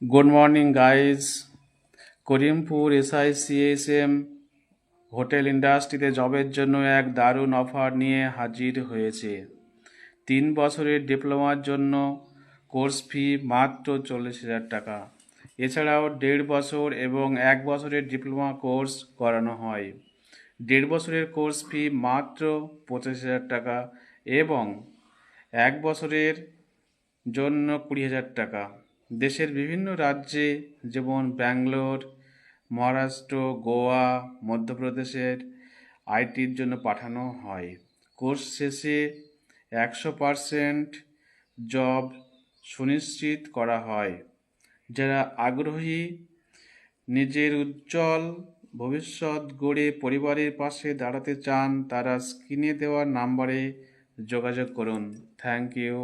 Good morning guys. Karimpur SICSM hotel ইন্ডাস্ট্রিতে জবের জন্য এক দারুণ অফার নিয়ে হাজির হয়েছে। 3 বছরের ডিপ্লোমার জন্য কোর্স ফি মাত্র 40,000 টাকা। এছাড়াও 1.5 বছর এবং 1 বছরের ডিপ্লোমা কোর্স করানো হয়। 1.5 বছরের কোর্স ফি মাত্র 25,000 টাকা এবং 1 বছরের জন্য 20,000 টাকা। দেশের বিভিন্ন রাজ্যে যেমন ব্যাঙ্গালোর, মহারাষ্ট্র, গোয়া, মধ্যপ্রদেশের আইটির জন্য পাঠানো হয়। কোর্স শেষে 100% জব সুনিশ্চিত করা হয়। যারা আগ্রহী, নিজের উজ্জ্বল ভবিষ্যৎ গড়ে পরিবারের পাশে দাঁড়াতে চান, তারা স্ক্রিনে দেওয়া নাম্বারে যোগাযোগ করুন। Thank you.